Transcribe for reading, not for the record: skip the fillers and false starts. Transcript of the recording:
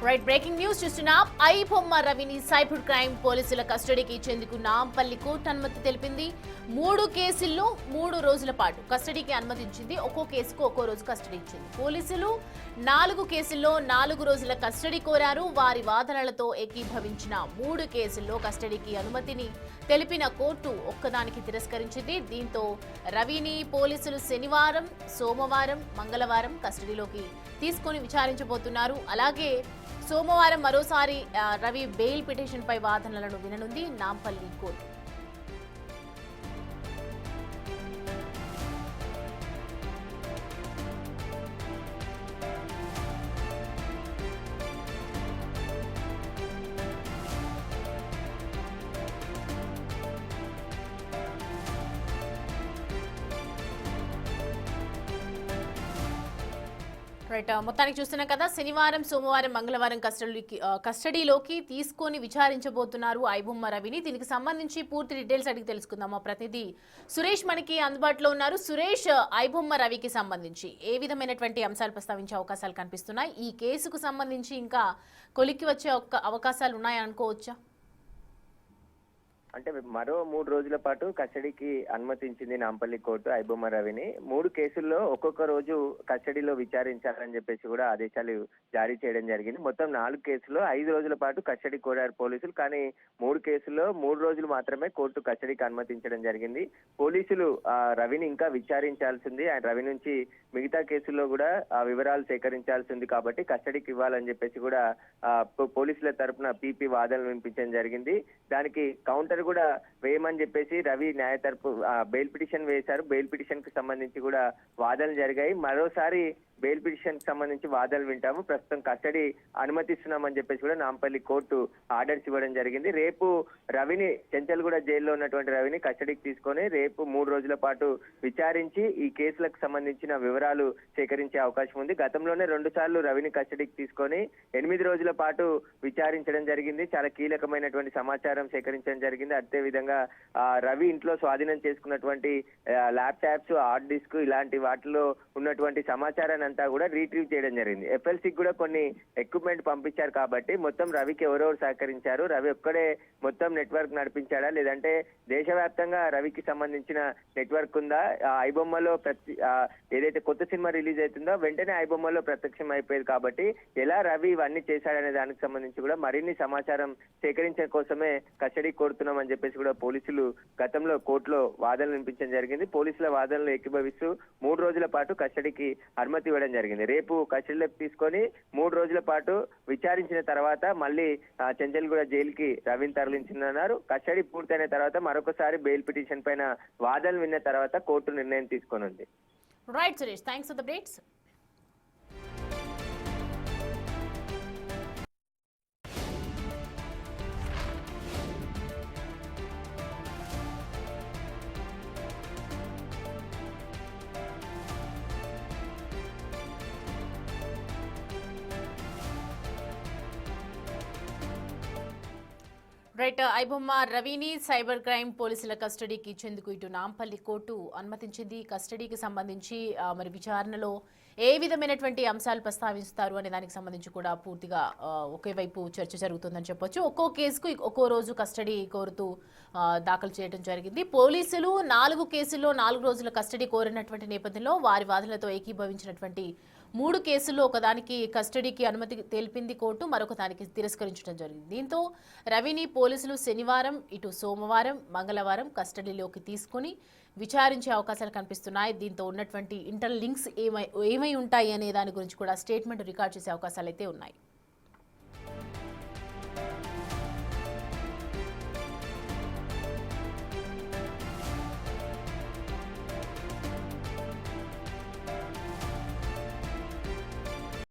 Right breaking news చూస్తున్నాం. ఐబొమ్మ రవిని cyber crime పోలీసుల కస్టడీకి ఇచ్చేందుకు నాంపల్లి కోర్టు అనుమతి తెలిపింది. 3 కేసుల్లో 3 రోజుల పాటు కస్టడీకి అనుమతించింది. ఒక్కో కేసుకు ఒక్కో రోజు కస్టడీ ఇచ్చింది. పోలీసులు 4 కేసుల్లో 4 రోజుల కస్టడీ కోరారు. వారి వాదనలతో ఏకీభవించిన 3 కేసుల్లో కస్టడీకి అనుమతిని తెలిపిన కోర్టు ఒక్కదానికి తిరస్కరించింది. దీంతో రవిని పోలీసులు శనివారం, సోమవారం, మంగళవారం కస్టడీలోకి తీసుకొని విచారించబోతున్నారు. అలాగే సోమవారం మరోసారి రవి బెయిల్ పిటిషన్ పై వాదనలను విననుంది నాంపల్లి కోర్టు. రైట్, మొత్తానికి చూస్తున్నాం కదా, శనివారం, సోమవారం, మంగళవారం కస్టడీలోకి తీసుకొని విచారించబోతున్నారు ఐబొమ్మ రవిని. దీనికి సంబంధించి పూర్తి డీటెయిల్స్ అడిగి తెలుసుకుందాం. మా ప్రతినిధి సురేష్ మనకి అందుబాటులో ఉన్నారు. సురేష్, ఐబొమ్మ రవికి సంబంధించి ఏ విధమైనటువంటి అంశాలు ప్రస్తావించే అవకాశాలు కనిపిస్తున్నాయి? ఈ కేసుకు సంబంధించి ఇంకా కొలిక్కి వచ్చే అవకాశాలు ఉన్నాయనుకోవచ్చా? అంటే మరో 3 రోజుల పాటు కస్టడీకి అనుమతించింది నాంపల్లి కోర్టు ఐబొమ్మ రవిని. 3 కేసుల్లో ఒక్కొక్క రోజు కస్టడీలో విచారించాలని చెప్పేసి కూడా ఆదేశాలు జారీ చేయడం జరిగింది. మొత్తం 4 కేసుల్లో 5 రోజుల పాటు కస్టడీ కోరారు పోలీసులు. కానీ 3 కేసుల్లో 3 రోజులు మాత్రమే కోర్టు కస్టడీకి అనుమతించడం జరిగింది. పోలీసులు రవిని ఇంకా విచారించాల్సింది. ఆయన రవి నుంచి మిగతా కేసుల్లో కూడా వివరాలు సేకరించాల్సింది కాబట్టి కస్టడీకి ఇవ్వాలని చెప్పేసి కూడా పోలీసుల తరఫున పీపీ వాదనలు వినిపించడం జరిగింది. దానికి కౌంటర్ కూడా వేయమని చెప్పేసి రవి న్యాయ తరపు బెయిల్ పిటిషన్ వేశారు. బెయిల్ పిటిషన్ కి సంబంధించి కూడా వాదనలు జరిగాయి. మరోసారి బెయిల్ పిటిషన్ కి సంబంధించి వాదనలు వింటాము. ప్రస్తుతం కస్టడీ అనుమతిస్తున్నామని చెప్పేసి కూడా నాంపల్లి కోర్టు ఆర్డర్స్ ఇవ్వడం జరిగింది. రేపు రవిని చెంచల్గూడ జైల్లో ఉన్నటువంటి రవిని కస్టడీకి తీసుకొని రేపు 3 రోజుల పాటు విచారించి ఈ కేసులకు సంబంధించిన వివరాలు సేకరించే అవకాశం ఉంది. గతంలోనే 2 సార్లు రవిని కస్టడీకి తీసుకొని 8 రోజుల పాటు విచారించడం జరిగింది. చాలా కీలకమైనటువంటి సమాచారం సేకరించడం జరిగింది. అదే విధంగా రవి ఇంట్లో స్వాధీనం చేసుకున్నటువంటి ల్యాప్టాప్స్, హార్డ్ డిస్క్ ఇలాంటి వాటిలో ఉన్నటువంటి సమాచారాన్ని అంతా కూడా రీట్రీవ్ చేయడం జరిగింది. ఎఫ్ఎల్సీకి కూడా కొన్ని ఎక్విప్మెంట్ పంపించారు కాబట్టి మొత్తం రవికి ఎవరెవరు సహకరించారు, రవి ఒక్కడే మొత్తం నెట్వర్క్ నడిపించాడా, లేదంటే దేశవ్యాప్తంగా రవికి సంబంధించిన నెట్వర్క్ ఉందా, ఐబొమ్మలో ఏదైతే కొత్త సినిమా రిలీజ్ అవుతుందో వెంటనే ఐబొమ్మలో ప్రత్యక్షం అయిపోయేది కాబట్టి ఎలా రవి ఇవన్నీ చేశాడనే దానికి సంబంధించి కూడా మరిన్ని సమాచారం సేకరించడం కోసమే కస్టడీ కోరుతున్నామని చెప్పేసి కూడా పోలీసులు గతంలో కోర్టులో వాదనలు వినిపించడం జరిగింది. పోలీసుల వాదనలు ఏకీభవిస్తూ 3 రోజుల పాటు కస్టడీకి అనుమతి ఇవ్వడం జరిగింది. రేపు కస్టడీలోకి తీసుకొని 3 రోజుల పాటు విచారించిన తర్వాత మళ్ళీ చెంచల్గూడ జైలుకి రవిని తరలించిందన్నారు. కస్టడీ పూర్తయిన తర్వాత మరొకసారి బెయిల్ పిటిషన్ పైన వాదనలు విన్న తర్వాత కోర్టు నిర్ణయం తీసుకోనుంది. Right Suresh, thanks for the updates. Right, iBomma రవిని సైబర్ క్రైమ్ పోలీసుల కస్టడీకి ఇచ్చేందుకు ఇటు నాంపల్లి కోర్టు అనుమతించింది. కస్టడీకి సంబంధించి మరి విచారణలో ఏ విధమైనటువంటి అంశాలు ప్రస్తావిస్తారు అనే దానికి సంబంధించి కూడా పూర్తిగా ఒకే వైపు చర్చ జరుగుతుందని చెప్పొచ్చు. ఒక్కో కేసుకు ఒక్కో రోజు కస్టడీ కోరుతూ దాఖలు చేయడం జరిగింది. పోలీసులు 4 కేసుల్లో 4 రోజుల కస్టడీ కోరినటువంటి నేపథ్యంలో వారి వాదనలతో ఏకీభవించినటువంటి 3 కేసుల్లో ఒకదానికి కస్టడీకి అనుమతి తెలిపింది కోర్టు, మరొక దానికి తిరస్కరించడం జరిగింది. దీంతో రవిని పోలీసులు శనివారం, ఇటు సోమవారం, మంగళవారం కస్టడీలోకి తీసుకుని విచారించే అవకాశాలు కనిపిస్తున్నాయి. దీంతో ఉన్నటువంటి ఇంటర్ లింక్స్ ఏమై ఉంటాయి అనే దాని గురించి కూడా స్టేట్మెంట్ రికార్డ్ చేసే అవకాశాలు అయితే ఉన్నాయి.